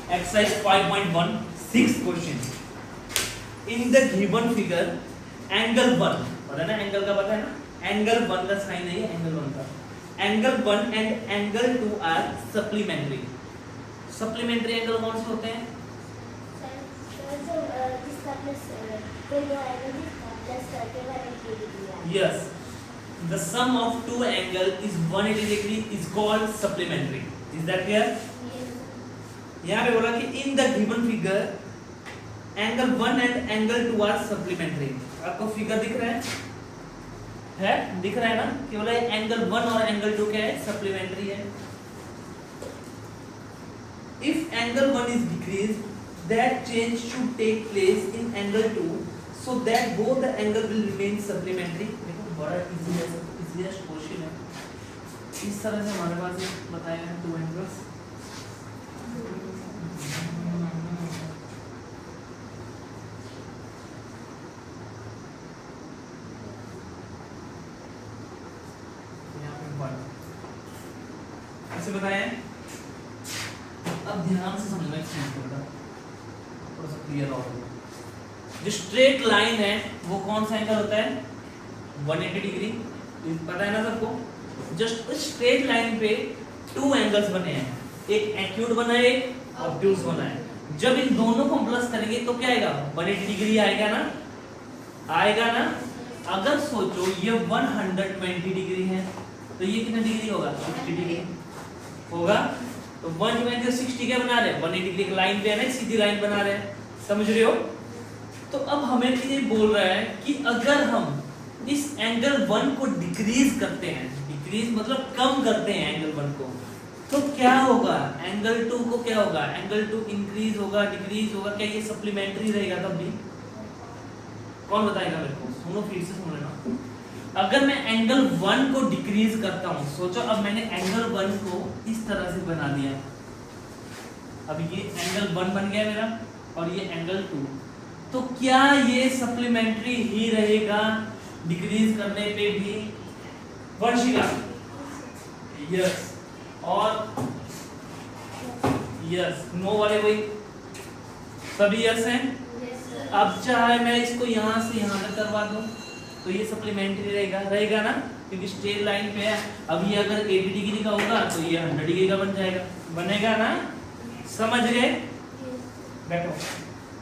Exercise 5.1 6th question. In the given figure, angle 1 पता है ना, एंगल का पता है ना, एंगल 1 का साइन है ये, एंगल 1 का, angle 1 and angle 2 are supplementary. Supplementary angle कौन से होते हैं? Yes. The sum of two angle is 180 degree is called supplementary. Is that clear? यहाँ पे बोला कि in the given figure angle 1 and angle 2 are supplementary. आपको फिगर दिख रहा है? है? दिख रहा है ना? कि बोला एंगल 1 और एंगल 2 क्या है? सप्लीमेंट्री है. If angle 1 is decreased, that change should take place in angle 2, so that both the angle will remain supplementary. देखो बड़ा easiest क्वेश्चन है. इस तरह से हमारे पास बताया है टू एंगल्स. ऐसे बताया है. अब ध्यान से समझना इस चीज को बेटा, थोड़ा सा क्लियर हो. जो स्ट्रेट लाइन है वो कौन सा एंगल होता है? 180 डिग्री. पता है ना सबको? जस्ट स्ट्रेट लाइन पे टू एंगल्स बने हैं, एक एक्यूट बना है, एक ऑब्ट्यूज बना है. जब इन दोनों को प्लस करेंगे तो क्या आएगा? 180 डिग्री आएगा ना, आएगा ना. अगर सोचो ये 120 डिग्री है तो ये कितना डिग्री होगा? 60 डिग्री होगा. तो 120 60 क्या बना रहे हैं? 180 डिग्री की लाइन पे है ना, सीधी लाइन बना रहे हैं. समझ रहे हो? तो अब हमें ये बोल रहा है कि अगर हम इस एंगल 1 को डिक्रीज करते हैं, डिक्रीज मतलब कम करते हैं एंगल 1 को, तो क्या होगा? एंगल 2 को क्या होगा? एंगल 2 इंक्रीज होगा, डिक्रीज होगा. क्या ये सप्लीमेंट्री रहेगा तब भी? कौन बताएगा मेरे को? सुनो फिर से सुन लेना. अगर मैं एंगल 1 को डिक्रीज करता हूं, सोचो अब मैंने एंगल 1 को इस तरह से बना दिया. अब ये एंगल 1 बन गया मेरा और ये एंगल 2, तो क्या ये सप्लीमेंट्री ही रहेगा डिक्रीज करने पे भी? वर्षिका यस और यस. नो वाले कोई? सभी यस हैं. अब चाहे मैं इसको यहाँ से यहाँ तक करवा दूं तो ये सप्लीमेंट्री रहेगा, रहेगा ना, क्योंकि स्ट्रेट लाइन पे है. अब ये अगर 80 डिग्री का होगा तो ये 100 डिग्री का बन जाएगा, बनेगा ना. समझ गए? बैठो.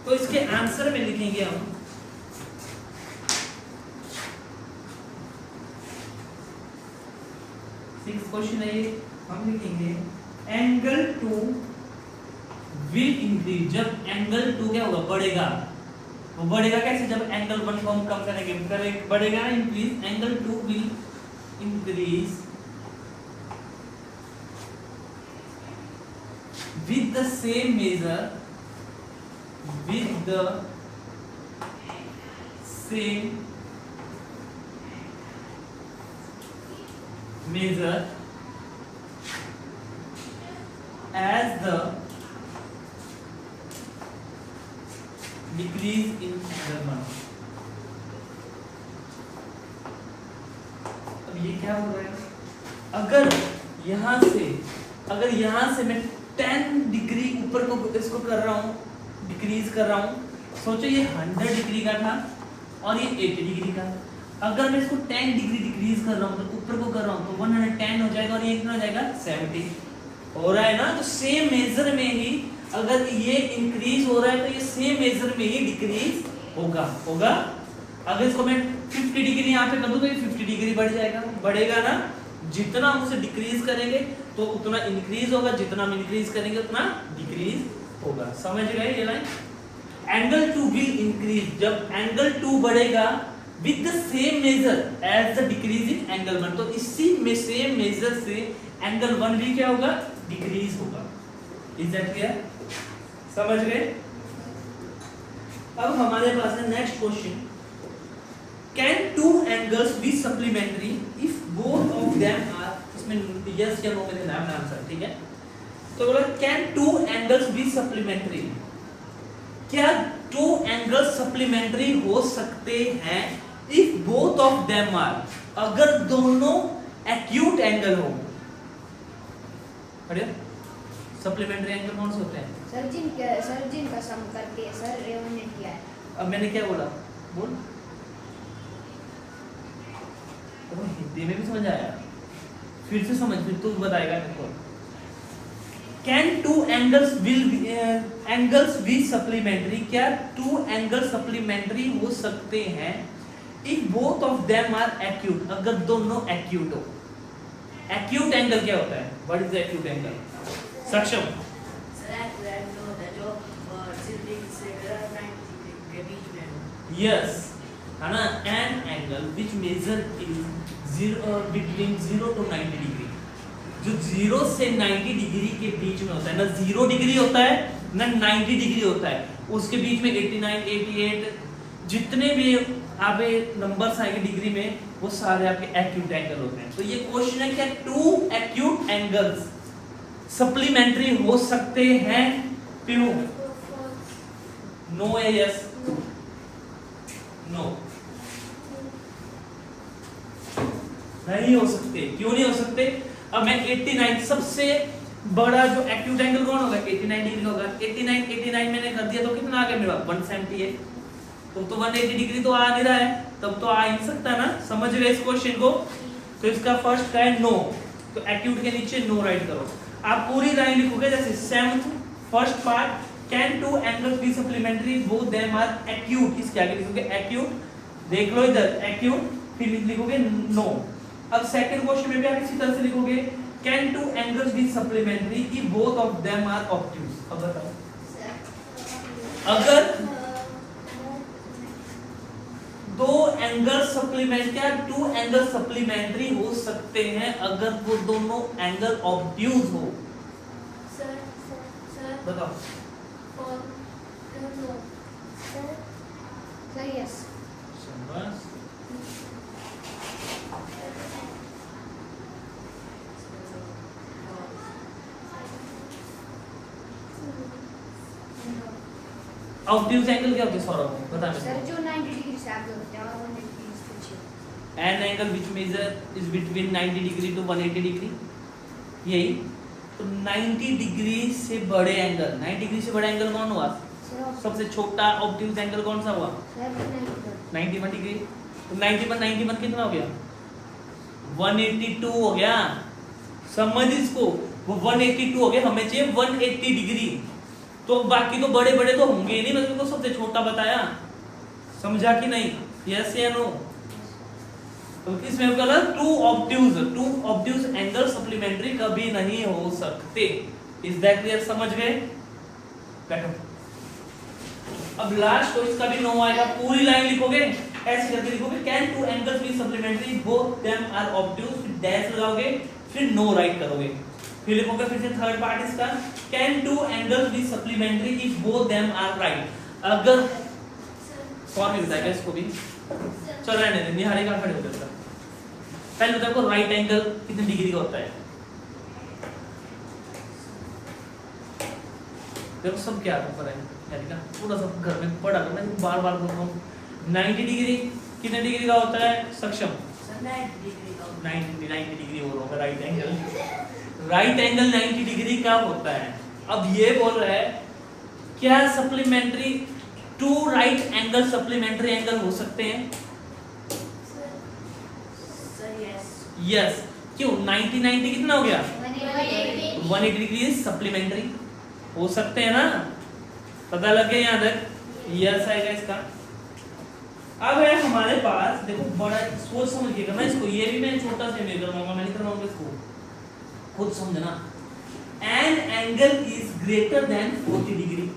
तो इसके आंसर में लिखेंगे हम सिक्स क्वेश्चन है ये. हम लिखेंगे एंगल 2 विल इंक्रीज. जब एंगल 2 क्या होगा? बढ़ेगा. वो बढ़ेगा कैसे? जब एंगल 1 को हम कम करेंगे, बढ़ेगा ना, increase. Angle 2 will increase with the same measure, with the same measure as the decrease in angle 1. अब ये क्या हो रहा है? अगर यहां से मैं 10 डिग्री ऊपर को इसको कर रहा हूँ, डिक्रीज कर रहा हूँ. सोचो ये 100 डिग्री का था और ये 80 डिग्री का. अगर मैं इसको 10 डिग्री डिक्रीज कर रहा हूँ तो ऊपर को कर रहा हूँ तो 110 हो जाएगा और ये कितना हो जाएगा? 70 हो रहा है ना. तो सेम मेजर में ही अगर ये इंक्रीज हो रहा है तो ये सेम मेजर में ही डिक्रीज होगा. अगर इसको मैं 50 डिग्री यहाँ पे कर दूं तो ये 50 डिग्री बढ़ जाएगा, बढ़ेगा ना. जितना हम उसे डिक्रीज करेंगे तो उतना इंक्रीज होगा, जितना हम इंक्रीज करेंगे उतना डिक्रीज होगा. समझ गए ये लाइन? Angle 2 will increase. जब एंगल 2 बढ़ेगा with the same measure as the decrease in angle 1, तो इसी में सेम मेजर से एंगल 1 भी क्या होगा? डिक्रीज होगा. Is that clear? समझ गए? अब हमारे पास है next question. Can two angles be supplementary if both of them are, इसमें यस या नो में नाम आंसर. ठीक है? तो बोला can two angles be supplementary. क्या टू एंगल्स सप्लीमेंट्री हो सकते हैं if both of them are, अगर दोनों एक्यूट एंगल हो. सप्लीमेंट्री एंगल कौन से होते हैं? सर जिनका सम करके सर रेवन ने किया है। अब मैंने क्या बोला, बोल। तो हिंदी में भी समझ आया, फिर से समझ, फिर तू बताएगा मेरे को। Can two angles be supplementary, क्या टू एंगल सप्लीमेंट्री हो सकते हैं if both of them are acute, अगर दोनों एक्यूट हो। एक्यूट एंगल क्या होता है? What is the acute angle? Saksham yes, है ना, an angle which measure is between 0 to 90 degree, जो 0 से 90 डिग्री के बीच में होता है, ना 0 डिग्री होता है ना 90 डिग्री होता है, उसके बीच में 89, 88 जितने भी आपके नंबर्स आएंगे डिग्री में, वो सारे आपके एक्यूट एंगल होते हैं। तो ये क्वेश्चन है, क्या टू एक्यूट एंगल्स सप्लीमेंट्री हो सकते हैं? पीयू नो है, यस नो, नहीं हो सकते। क्यों नहीं हो सकते? अब मैं 89, सबसे बड़ा जो एक्यूट एंगल कौन होगा? 89 डिग्री होगा। 89 मैंने कर दिया तो कितना आ गया मेरा? 178। तो 180 डिग्री तो आ नहीं रहा है, तब तो आ ही नहीं सकता ना। समझ रहे इस क्वेश्चन को? तो इसका फर्स्ट का है नो, तो एक्यूट के नीचे नो राइट करो। आप पूरी लाइन लिखोगे, जैसे 7th first part, can two angles be supplementary both them are acute, इसके आगे लिखोगे एक्यूट, देख लो इधर एक्यूट, फिर लिखोगे नो। अब सेकंड क्वेश्चन में भी आप इसी तरह से लिखोगे, can two angles be supplementary if both of them are obtuse. अब बताओ, अगर दो एंगल सप्लीमेंट, क्या टू एंगल सप्लीमेंट्री हो सकते हैं अगर वो दोनों एंगल ऑब्ट्यूज हो? सर बताओ। Sir yes. शाबाश। ऑब्ट्यूज एंगल क्या होते हैं सौरभ? बता मेरे सर को। जो 90 डिग्री से आगे होते हैं और 180 डिग्री से पीछे। An angle which measure is between 90 degree to 180 degree, यही तो 90 डिग्री से बड़े एंगल, 90 डिग्री से बड़ा एंगल कौन हुआ? सबसे छोटा ऑब्ट्यूज एंगल कौन सा हुआ? 91 डिग्री। तो 91 कितना हो गया? 182 हो गया। समझ इसको, वो 182 हो गया, हमें चाहिए 180 डिग्री। तो बाकी तो बड़े बड़े तो होंगे ही नहीं, मैं तुमको सबसे छोटा बताया, समझा कि नहीं? यस या नो? तो किसमें होगा? टू ऑब्ट्यूज एंगल सप्लीमेंट्री कभी नहीं हो सकते। Is that clear? समझ गए? बैठो। अब लास्ट तो इसका भी नो आएगा, पूरी लाइन लिखोगे ऐसे करके लिखोगे, can two angles be supplementary both them are obtuse, फिर डैश लगाओगे, फिर नो राइट करोगे, फिर लिखोगे फिर से थर्ड पार्ट इसका, can two angles be supplementary if both them are right. अगर कौन भी बताएगा इसको भी? चल रहने दे, निहारी का खड़े हो जाता। पहले बताओ को राइट एंगल कितने डिग्री का होता है? देखो सब क्या ऊपर है, का पूरा सब घर में पढ़ा करना, बार बार बोल रहा हूँ। 90 डिग्री कितने डिग्री का होता है? सक्षम 90 डिग्री हो रहा है right angle. Right angle 90 degree का होता है। अब ये बोल रहा है, क्या supplementary to right angle supplementary angle हो सकते हैं? यस। क्यों? 90 कितना हो गया? 180 डिग्री सप्लीमेंट्री हो सकते हैं ना? पता लग गया यहाँ तक? यस आएगा इसका। अब है हमारे पास, देखो बड़ा सोच समझ के करना इसको, ये भी मैं छोटा से मैं करवाऊंगा, मैं नहीं करवाऊंगा इसको, खुद समझना। An angle is greater than 40 degree.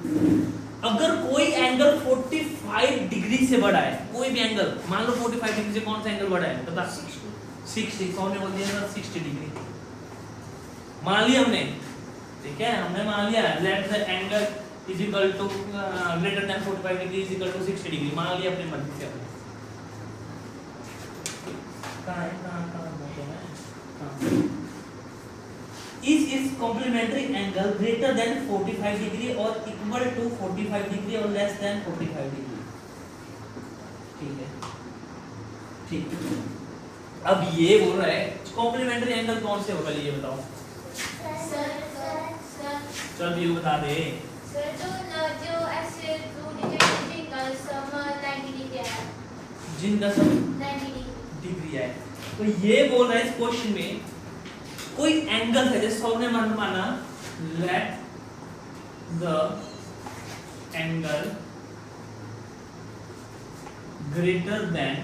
अगर कोई एंगल 45 डिग्री से बड़ा है, कोई भी एंगल, मान लो 45 डिग्री से कौन सा एंगल बड़ा है? बता। 60, कौन ने बोल दिया 60 डिग्री मान लिया हमने, ठीक है, हमने मान लिया let the angle is equal to greater than 45 degree is equal to 60 degree मान लिया अपनी मर्जी से हमने। कहां बोलते हैं? Is complementary angle greater than 45 degree और इक्वल टू 45 डिग्री और लेस देन 45 डिग्री। ठीक है, ठीक। अब ये बोल रहा है कॉम्प्लीमेंट्री एंगल कौन से होगा, ये बताओ। चल भी बता दे। सर जो ऐसे टू डिजिट जिनका सम 90 डिग्री है। जिनका सम 90 डिग्री है। तो ये बोल रहा है इस क्वेश्चन में कोई एंगल है, जैसे सबने माना late the angle greater than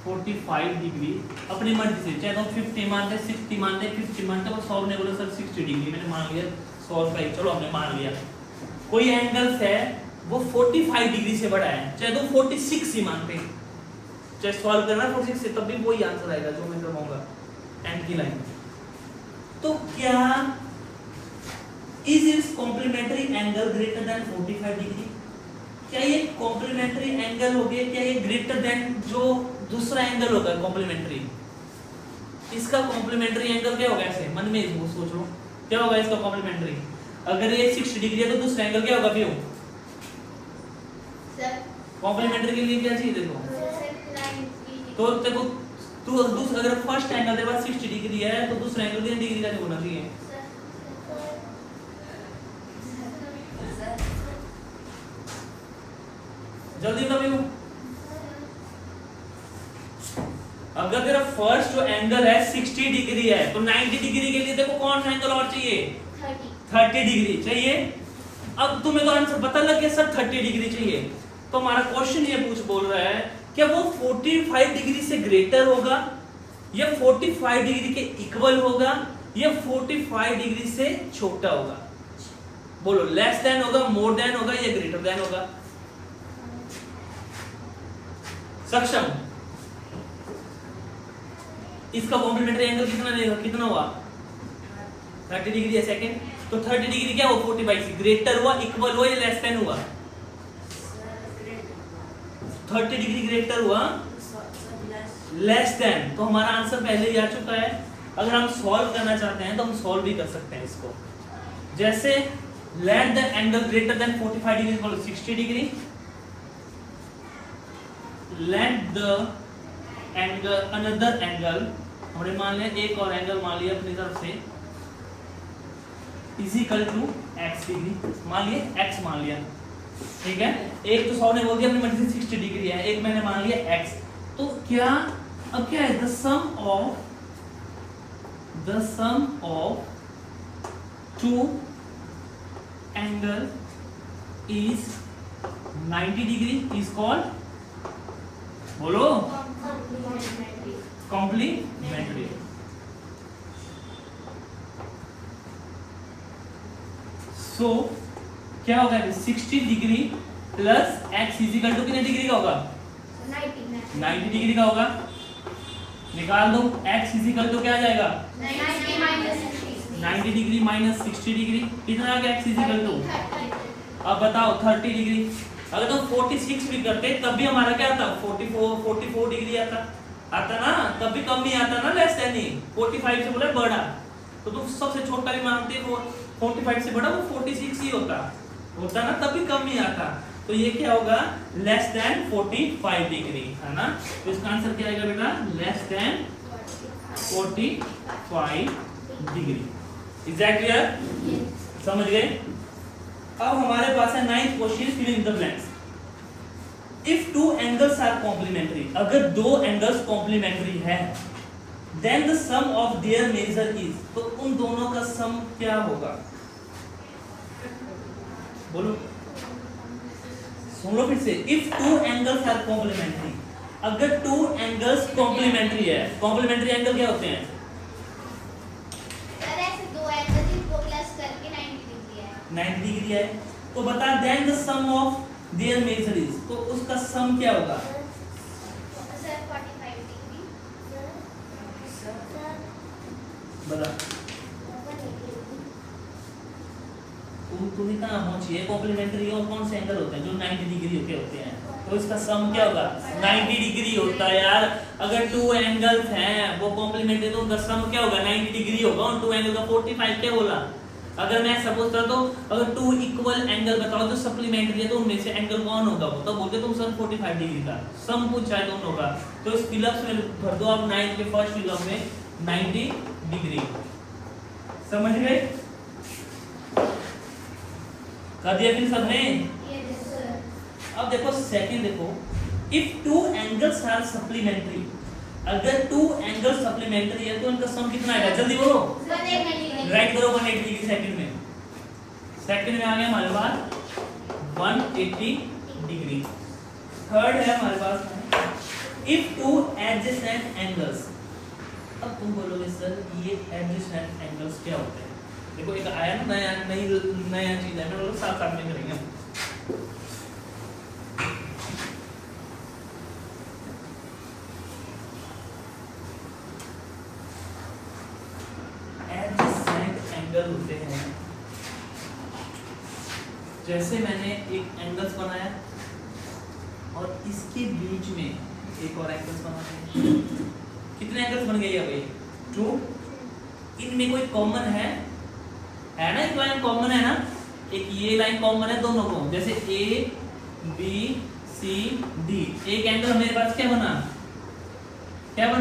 45 degree अपनी मर्जी से, चाहे तो 50 मान दे, 60 मान दे, 50 मान दे। वो सॉल्व ने बोला सर 60 डिग्री, मैंने मान लिया सॉल्व का ही, चलो हमने मान लिया। कोई एंगल्स है वो 45 डिग्री से बड़ा है, चाहे तो 46 ही मान पे, चाहे सॉल्व करना 46 से, तब भी वही आंसर आएगा जो मैं करवाऊंगा एंड की लाइन। तो क्या is its complementary angle greater than 45 degree? क्या ये कॉम्प्लीमेंट्री एंगल हो गया? क्या ये ग्रेटर देन जो दूसरा एंगल होगा कॉम्प्लीमेंट्री, इसका कॉम्प्लीमेंट्री एंगल क्या होगा? ऐसे मन में इसको सोच लो, क्या होगा इसका कॉम्प्लीमेंट्री? अगर ये 60 डिग्री है तो दूसरा एंगल क्या होगा? व्यू सर कॉम्प्लीमेंट्री के लिए क्या चाहिए देखो? तो देखो तू अगर फर्स्ट एंगल तेरे पास 60 डिग्री है तो दूसरा एंगल कितनी डिग्री का होना चाहिए? जल्दी बताओ व्यू। अगर तेरा फर्स्ट जो एंगल है 60 डिग्री है तो 90 डिग्री के लिए देखो कौन सा एंगल और चाहिए? 30 डिग्री चाहिए। अब तुम्हें तो आंसर पता लग गया सर 30 डिग्री चाहिए, तो हमारा क्वेश्चन ये बोल रहा है क्या वो 45 डिग्री से ग्रेटर होगा या 45 डिग्री के इक्वल होगा या 45 डिग्री से छोटा होगा? बोलो, लेस देन होगा, मोर देन होगा या ग्रेटर देन होगा? सक्षम? इसका कॉम्प्लीमेंट्री एंगल कितना लेगा? कितना हुआ? 30 डिग्री है सेकंड, तो 30 डिग्री क्या हुआ? 45 से ग्रेटर हुआ, इक्वल हुआ या लेस देन हुआ? 30 डिग्री ग्रेटर हुआ, लेस देन। तो हमारा आंसर पहले ही आ चुका है। अगर हम सॉल्व करना चाहते हैं तो हम सॉल्व भी कर सकते हैं इसको। जैसे let the angle greater than 45 degree equal to 60 degree, let the angle another angle, हमने मान लिया एक और एंगल मान लिया अपनी तरफ से, is equal to x degree, मान लिया x मान लिया, ठीक है। एक तो सौ ने बोल दिया अपनी मर्जी से 60 डिग्री है, एक मैंने मान लिया x। तो क्या अब क्या है? The sum of two angle is 90 degree is called, बोलो, कॉम्प्लीमेंट्री। सो क्या होगा? 60 degree plus x is equal to कितने डिग्री का होगा? 90 डिग्री का होगा। निकाल दो, x इज इक्वल टू क्या आ जाएगा? 90 डिग्री माइनस 60 डिग्री, कितना आ गया x इज इक्वल टू? अब बताओ 30 डिग्री। अगर तुम 46 भी करते तब भी हमारा क्या आता? 44 डिग्री आता ना, तब भी कम ही आता ना, लेस देन ही। 45 से बोला बड़ा, तो तुम सबसे छोटा भी मानते हो, 45 से बड़ा वो 46 ही होता ना, तब भी कम ही आता। तो ये क्या होगा? लेस देन 45 डिग्री, है ना। तो इसका आंसर क्या आएगा बेटा? Less than 45 degree. Is that clear? समझ गए? अब हमारे पास है 9th question, fill in the blanks. If two angles are complementary, अगर दो एंगल्स कॉम्प्लीमेंट्री है, then the sum of their measure is, तो उन दोनों का सम क्या होगा? बोलो, सुन लो फिर से। If two angles are complementary, अगर टू एंगल्स कॉम्प्लीमेंट्री है, कॉम्प्लीमेंट्री एंगल क्या होते हैं? सर ऐसे दो एंगल को प्लस करके 90 डिग्री है। 90 डिग्री है, तो बता then the sum of their measure is, तो उसका सम क्या होगा? Sir 45 degree. बता, तुम्हें कहाँ पहुंची है? कॉम्प्लीमेंट्री और कौन से एंगल होते हैं जो 90 डिग्री के होते हैं, तो इसका सम क्या होगा? 90 डिग्री होता है यार। अगर टू एंगल्स हैं वो कॉम्प्लीमेंट्री, तो उनका सम क्या होगा? 90 डिग्री होगा। और टू एंगल का 45 क्या बोला? अगर मैं सपोज कर दो, अगर टू इक्वल एंगल बताओ जो सप्लीमेंट्री है, तो उनमें से एंगल कौन होगा? वो तो बोलते तुम सर 45 डिग्री का सम पूछा है दोनों का। तो इस फिलअप में भर दो आप 9th के फर्स्ट फिलअप में 90 डिग्री। समझ गए? कर दिया फिर सबने? Yes, sir. अब देखो सेकंड देखो, if two angles are supplementary, अगर टू एंगल सप्लीमेंट्री है तो इनका सम कितना आएगा? जल्दी बोलो, 180 राइट करो 180 डिग्री। सेकंड में आ गया हमारे पास 180 डिग्री। थर्ड है हमारे पास इफ टू एडजेसेंट एंगल्स। अब तुम बोलोगे सर ये एडजेसेंट एंगल्स क्या होते हैं? देखो एक आया ना नया चीज है, मैं बोलो साथ साथ में करेंगे। एडजेसेंट एंगल होते हैं, जैसे मैंने एक एंगल्स बनाया और इसके बीच में एक और एंगल्स बनाते हैं। कितने एंगल्स बन गए अब? ये 2। इनमें कोई कॉमन है ना? एक लाइन कॉमन है ना, एक ये लाइन कॉमन है दोनों को, जैसे ए बी सी डी। एक एंगल मेरे पास क्या बना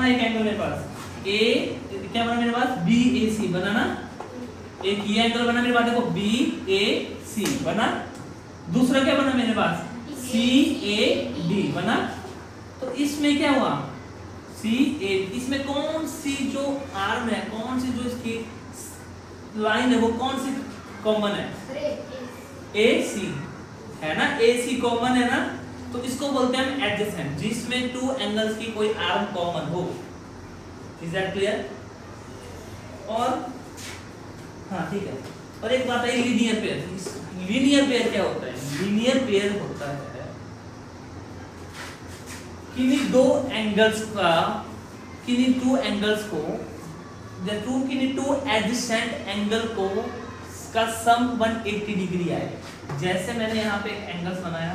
एक एंगल मेरे पास ए क्या बना मेरे पास? बी ए सी बना ना। एक ये एंगल बना मेरे पास, देखो बी ए सी बना। दूसरा क्या बना मेरे पास? सी ए डी बना। तो इसमें क्या हुआ? सी ए, इसमें कौन सी जो आर्म है, कौन सी जो इसकी लाइन है, वो कौन सी कॉमन है? ए सी है ना, ए सी कॉमन है ना। तो इसको बोलते हैं हम एडजेसेंट, जिसमें टू एंगल्स की कोई आर्म कॉमन हो। Is that clear? और हाँ ठीक है। और एक बात है लीनियर पेयर। लीनियर पेयर क्या होता है? लीनियर पेयर होता है किन्हीं दो एंगल्स का, किन्हीं टू एंगल्स को, किन्हीं टू एडजेसेंट एंगल को का सम 180 डिग्री आए। जैसे मैंने यहाँ पे एंगल्स बनाया,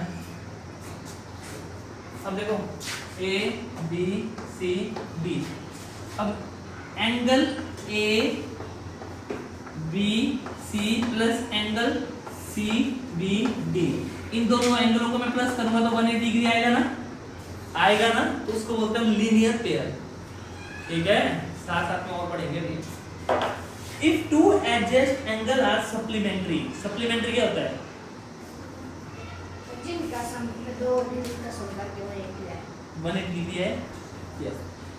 अब देखो ए बी सी डी। अब angle a b c plus angle c b d, इन दोनों एंगलों को मैं प्लस करूंगा तो 180 डिग्री आएगा ना, तो उसको बोलते हैं लीनियर पेयर। ठीक है, साथ साथ में और पढ़ेंगे भी। If two adjacent angle are supplementary. Supplementary क्या होता है? जिनका सम दो जिनका सम करके 180 डिग्री है। Yes.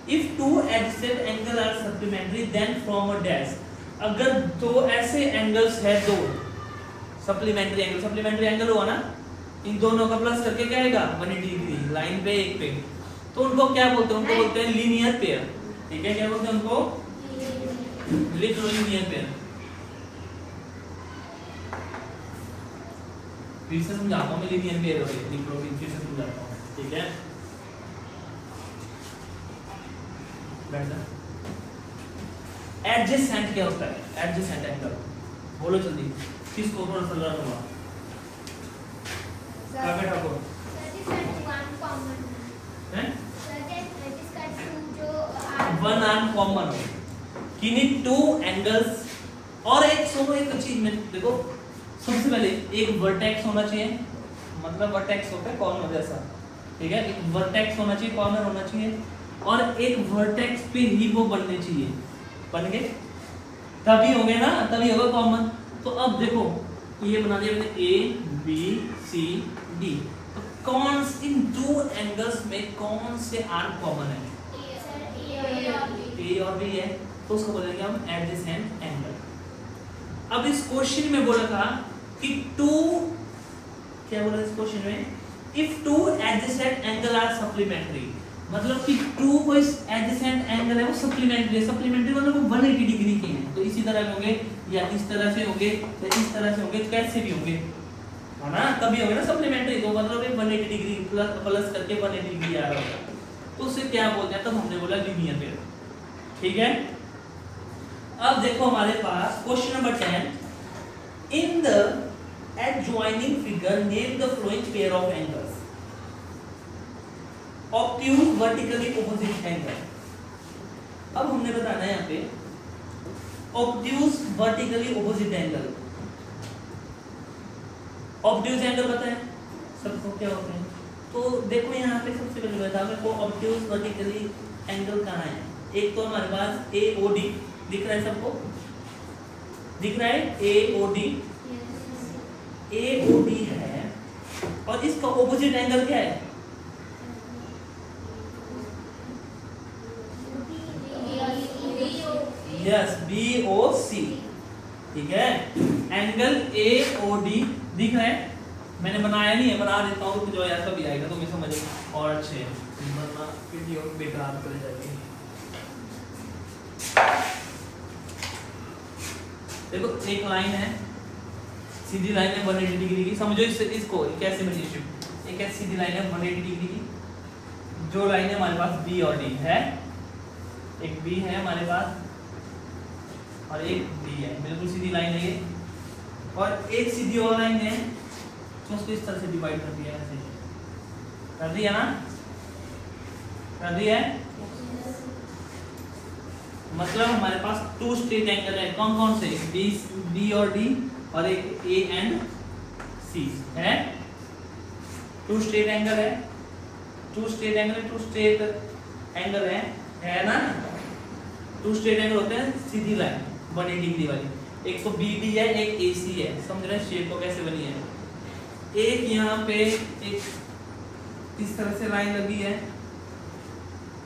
If two adjacent angle are supplementary then from a dash. अगर दो ऐसे एंगल्स है, दो सप्लीमेंट्री एंगल हुआ ना, इन दोनों का प्लस करके क्या आएगा? 180 डिग्री, लाइन पे एक पे। तो उनको क्या बोलते हैं? उनको बोलते हैं लीनियर पेयर। ठीक है, क्या बोलते हैं उनको? Linear pair. फिर से समझाता हूँ मैं लीनियर पेयर हो गई, फिर से समझाता हूँ। ठीक है, बैठ जा। एडजेसेंट क्या होता है? एडजेसेंट एंगल बोलो जल्दी, किसको थोड़ा सा लर्न हुआ? क्या बेटा को? वन आर्म कॉमन हो, किन्हीं टू एंगल्स। और एक सुनो, एक चीज में देखो, सबसे पहले एक वर्टेक्स होना चाहिए, मतलब वर्टेक्स होता है कॉर्नर जैसा। ठीक है, एक वर्टेक्स होना चाहिए, कॉर्नर होना चाहिए, और एक वर्टेक्स पे ही वो बनने चाहिए। बन गए तभी होंगे ना, तभी होगा कॉमन। तो अब देखो ये बना दिया मैंने ए बी सी डी। तो कौन इन दो एंगल्स में कौन से आर्म कॉमन है? ए और बी है, तो उसको बोलेंगे हम एडजेसेंट एंगल। अब इस क्वेश्चन में बोला था कि टू, क्या बोला इस क्वेश्चन में? If two adjacent angle are supplementary, मतलब कि टू कोई एडजेसेंट एंगल है वो सप्लीमेंट्री है। सप्लीमेंट्री मतलब वो 180 डिग्री के हैं। तो इसी तरह के होंगे, या इस तरह से होंगे, या इस तरह से होंगे, कैसे भी होंगे, है ना, कभी होंगे ना सप्लीमेंट्री। तो मतलब 180 डिग्री प्लस करके 180 डिग्री आ रहा होगा, तो उसे क्या बोलते हैं? तो हमने बोला लीनियर पेयर। ठीक है, अब देखो हमारे पास question number 10। In the adjoining figure name the following pair of angles obtuse vertically opposite angle. अब हमने बताना है यहाँ पे obtuse vertically opposite angle. Obtuse angle पता है सबको क्या होते हैं? तो देखो यहाँ पे सबसे पहले बता मेरे को ऑब्ट्यूज वर्टिकली एंगल कहाँ है। एक तो हमारे पास AOD दिख रहा है सबको, दिख रहा है AOD, AOD है और इसका ऑपोजिट एंगल क्या है? यस BOC, ठीक है। एंगल AOD दिख रहा है, मैंने बनाया नहीं है, बना देता हूँ, जो ऐसा भी आएगा तो मैं समझ और अच्छे वरना वीडियो बेकार कर जाएगी। देखो एक लाइन है, सीधी लाइन है 180 डिग्री की, समझो इसको कैसे बनी शिफ्ट। एक ऐसी सीधी लाइन है 180 डिग्री की, जो लाइन है हमारे पास B और D है, एक B है हमारे पास और एक D है, बिल्कुल सीधी लाइन है ये, और एक सीधी और लाइन है तो उसको इस तरह से डिवाइड कर दिया, ऐसे कर दिया ना, कर दिया है। मतलब हमारे पास 2 स्ट्रेट एंगल है, कौन कौन से? B और D और एक A एंड C है, 2 स्ट्रेट एंगल है, 2 स्ट्रेट एंगल है, 2 स्ट्रेट एंगल है ना, 2 स्ट्रेट एंगल होते हैं सीधी लाइन 180 डिग्री वाली, एक तो BD है एक AC है, समझ रहे हैं शेप को कैसे बनी है। एक यहाँ पे एक इस तरह से लाइन लगी है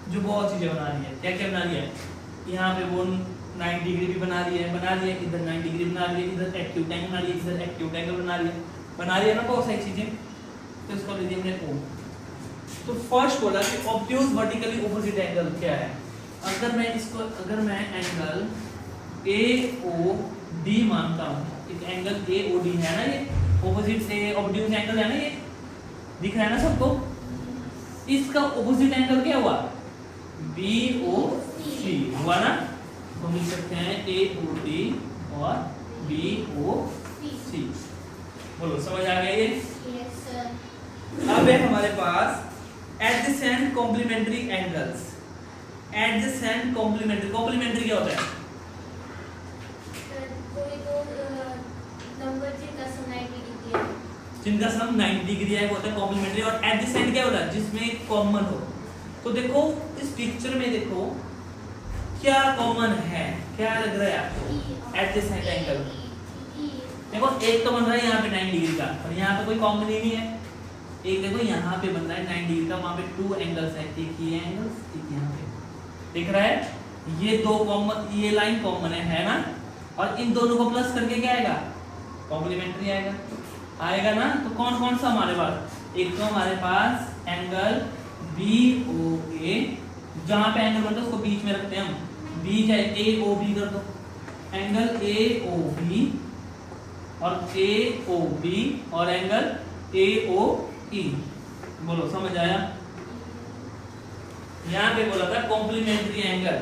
जो बहुत चीजें बना रही है, क्या क्या बना रही है, यहाँ पे वो 90 डिग्री भी बना रही है, इधर 90 डिग्री बना रही है, इधर एक्यूट एंगल बना रही है, इधर एक्यूट एंगल बना रही है ना, बहुत सारी चीजें। तो इसको ले दिया हमने O। तो फर्स्ट बोला कि ऑब्ट्यूज वर्टिकली ऑपोजिट एंगल क्या है। अगर मैं एंगल AOD मानता हूँ, एक एंगल AOD है ना, ये ऑपोजिट से ऑब्ट्यूज एंगल है ना, ये दिख रहा है ना सबको, इसका ऑपोजिट एंगल क्या हुआ? BOC हुआ ना, तो लिख सकते हैं AOD और BOC। बोलो समझ आ गया ये? Yes, sir. अब है हमारे पास adjacent complementary angles. Adjacent complementary क्या होता है? कोई दो नंबर जिनका सम 90 डिग्री है, जिनका सम 90 डिग्री है वो होता है कॉम्प्लीमेंट्री, और एडजेसेंट क्या होता है? जिसमें कॉमन हो। तो देखो इस पिक्चर में देखो क्या कॉमन है, क्या लग रहा है आपको? एडजेसेंट एंगल देखो, एक तो बन रहा है यहाँ पे 90 डिग्री का, और यहाँ पे कोई कॉमन ही नहीं है। एक देखो यहाँ पे बन रहा है 90 डिग्री का, वहाँ पे 2 एंगल्स हैं, एक ये एंगल एक यहाँ पे, दिख रहा है? ये दो कॉमन, ये लाइन कॉमन है ना, और इन दोनों को प्लस करके क्या आएगा? कॉम्प्लीमेंट्री आएगा ना। तो कौन कौन सा हमारे पास? एक तो हमारे पास एंगल BOA, जहाँ पे एंगल बनता है उसको बीच में रखते हैं हम, B चाहे AOB कर दो, एंगल AOB और AOB और एंगल AOE। बोलो समझ आया? यहाँ पे बोला था कॉम्प्लीमेंट्री एंगल,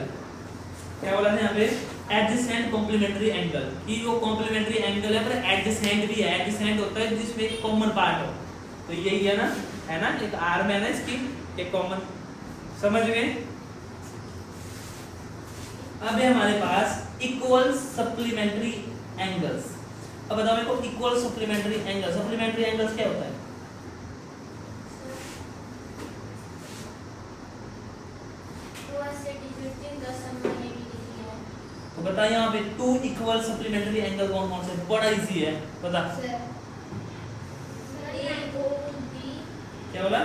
क्या बोला था यहाँ पे? एडजेसेंट कॉम्प्लीमेंट्री एंगल, कि वो कॉम्प्लीमेंट्री एंगल है पर एडजेसेंट भी है। एडजेसेंट होता है जिसमें एक कॉमन पार्ट हो, तो यही है ना, एक आर में है ना इसकी एक कॉमन, समझ गए? अब है हमारे पास इक्वल सप्लीमेंट्री एंगल्स। अब बताओ मेरे को इक्वल सप्लीमेंट्री एंगल्स क्या होता है? तो बता यहाँ पे 2 इक्वल सप्लीमेंट्री एंगल कौन कौन से? बड़ा इजी है, बता। क्या बोला?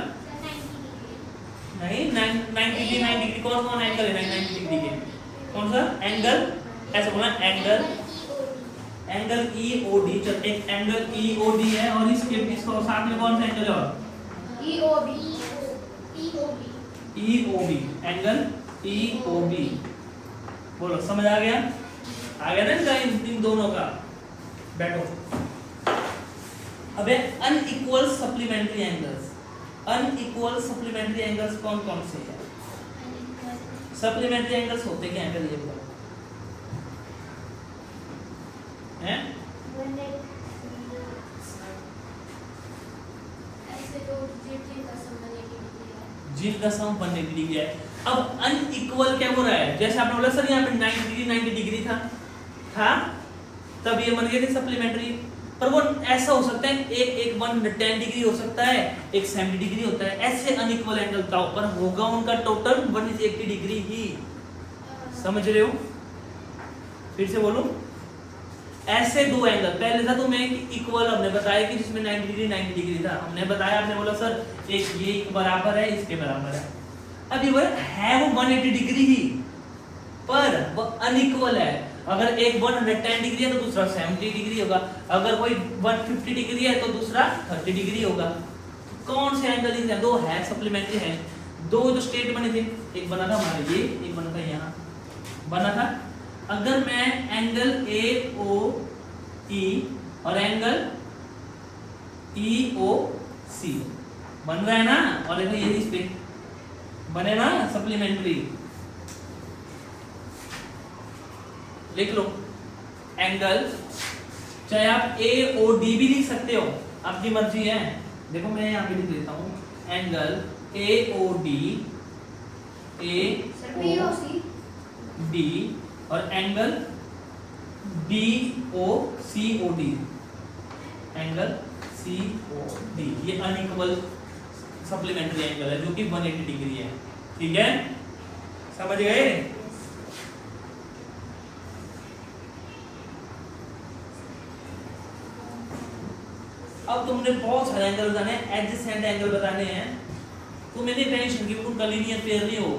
नहीं 90 डिग्री कौन कौन एंगल है 90 डिग्री के? कौन सा एंगल? ऐसा बोला एंगल EOD। चल एक एंगल EOD है, और इसको साथ में कौन सा एंगल है? EOB angle EOB। बोलो समझ आ गया ना इन दोनों का? बैठो। अब है unequal supplementary angles. Unequal supplementary angles कौन कौन से हैं? सप्लीमेंट्री एंगल्स होते क्या हैं? ये बताओ हैं? जिनका सम 180 डिग्री है। अब अनइक्वल क्या हो रहा है? जैसे आपने बोला सर यहाँ पे 90 डिग्री था तब ये बन गए थे सप्लीमेंट्री, पर वो ऐसा हो सकता है एक 110 डिग्री हो सकता है, एक 70 डिग्री होता है, ऐसे अनइक्वल एंगल था, पर होगा उनका टोटल 180 डिग्री ही। समझ रहे हो? फिर से बोलो, ऐसे दो एंगल, पहले था तुम्हें इक्वल हमने बताया कि जिसमें 90 डिग्री 90 डिग्री था, हमने बताया, आपने बोला सर एक ये बराबर है इसके बराबर है। अब ये है वो 180 डिग्री ही, पर वो अनइक्वल है। अगर एक 110 डिग्री है तो दूसरा 70 डिग्री होगा, अगर कोई 150 डिग्री है तो दूसरा 30 डिग्री होगा। कौन से एंगल है? दो है, सप्लीमेंट्री है। दो जो स्ट्रेट बने थे, एक बना था हमारा ये, एक बना था यहाँ बना था। अगर मैं एंगल ए ओ ई और एंगल ई ओ सी बन रहा है ना, और देखो ये इस पे बने ना सप्लीमेंट्री, लिख लो एंगल, चाहे आप ए ओ डी भी लिख सकते हो, आपकी मर्जी है। देखो मैं यहाँ पे लिख लेता हूँ एंगल ए ओ डी डी और angle b o c o d, angle c o d, ये अनइक्वल सप्लीमेंट्री एंगल है जो कि 180 डिग्री है। ठीक है, समझ गए? अब तुमने बहुत सारे एंगल बताने हैं, एडजेसेंट एंगल बताने हैं, तो मैंने टेंशन की उनका लीनियर पेयर नहीं हो,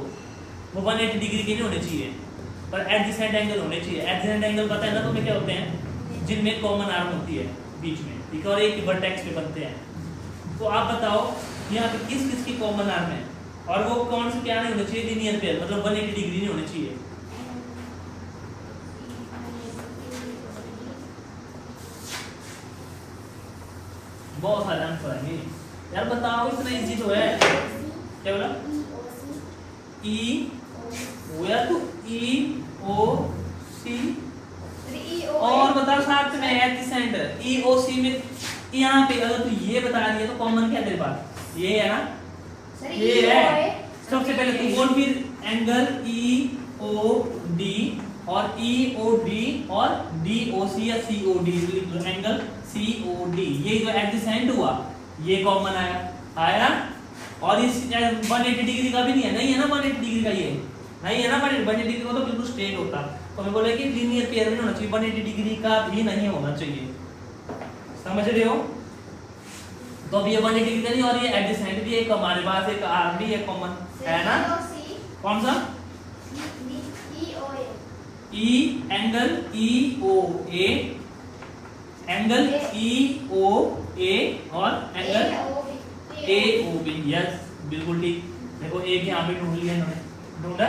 वो 180 डिग्री के नहीं होने चाहिए, पर एडजेसेंट एंगल होने चाहिए। एडजेसेंट एंगल पता है ना तुम्हें क्या होते हैं? जिनमें कॉमन आर्म होती है बीच में, ठीक है, और एक ही वर्टेक्स पे बनते हैं। तो आप बताओ यहाँ पे किस किस की कॉमन आर्म है, और वो कौन से क्या नहीं होने चाहिए? लीनियर पेयर, मतलब 180 डिग्री नहीं होने चाहिए। बहुत सारे आंसर आएंगे यार, बताओ, इतना इजी तो है। क्या बोला? ई ओ या तो ई ओ सी, और बता साथ में एडजेसेंट ई ओ सी में यहाँ पे अगर तू ये बता दिया तो कॉमन क्या है तेरे पास? ये है ना, ये है। सबसे पहले तू बोल फिर एंगल ई ओ डी और ई ओ डी और डी ओ सी या c o d, angle c o d, ये जो एडजेसेंट हुआ ये कॉमन आया। और इस 180 डिग्री का भी नहीं है, नहीं है ना 180 डिग्री का, ये नहीं है ना 180 डिग्री का, तो बिल्कुल स्ट्रेट होता। तो मैं बोला कि लीनियर पेयर में होना चाहिए, 180 डिग्री का भी नहीं होना चाहिए। समझ रहे हो? तो अब ये 180 डिग्री का नहीं, और ये एडजेसेंट भी एक हमारे पास एक आर्म भी है कॉमन, है ना? कौन सा? E angle E O A, angle E O A और एंगल ए ओ बी। यस, बिल्कुल ठीक। देखो एक यहाँ पे ढूंढ लिया इन्होंने, ढूंढा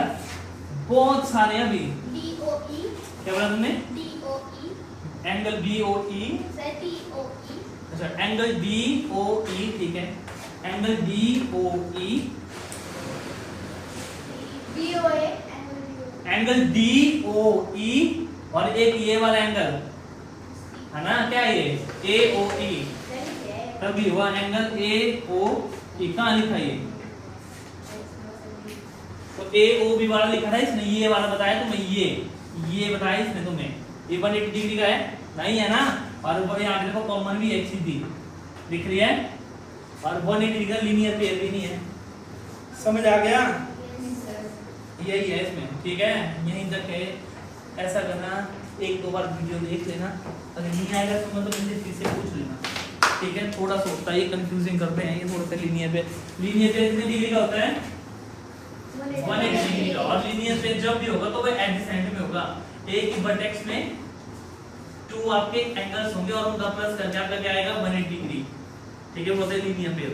बहुत सारे अभी। डी ओ ई, क्या बोला तुमने? डी ओ ई, एंगल बी ओ ई, डी ओ ई, अच्छा एंगल बी ओ ई, ठीक है, एंगल बी ओ ई, बी ओ ए, एंगल डी ओ ई, और एक ये वाला एंगल है ना, क्या है ये? ए ओ ई, तभी हुआ एंगल ए ओ ई। कहाँ लिखा ये? तो ए ओ बी वाला लिखा था इसने, ये वाला बताया तुम्हें, ये बताया इसने तुम्हें, ये 180 डिग्री का है, नहीं है ना? और यहाँ पे देखो कॉमन भी एक सीधी दिख रही है, और 180 डिग्री का लीनियर पेयर भी नहीं है। समझ आ गया? यही है इसमें, ठीक है, यहीं तक है। ऐसा करना, एक दो बार वीडियो देख लेना, अगर नहीं आएगा तो मतलब मुझे फिर से पूछ लेना, ठीक है? थोड़ा सा होता है ये, कंफ्यूजिंग करते हैं ये थोड़ा सा। लीनियर पेयर कितने डिग्री का होता है? 180 डिग्री का। और लीनियर पेयर जब भी होगा तो वो एडजेसेंट में होगा, एक ही वर्टेक्स में 2 आपके एंगल्स होंगे और उनका प्लस करके आपका क्या आएगा? 180 डिग्री, ठीक है? वो होता है लीनियर पेयर।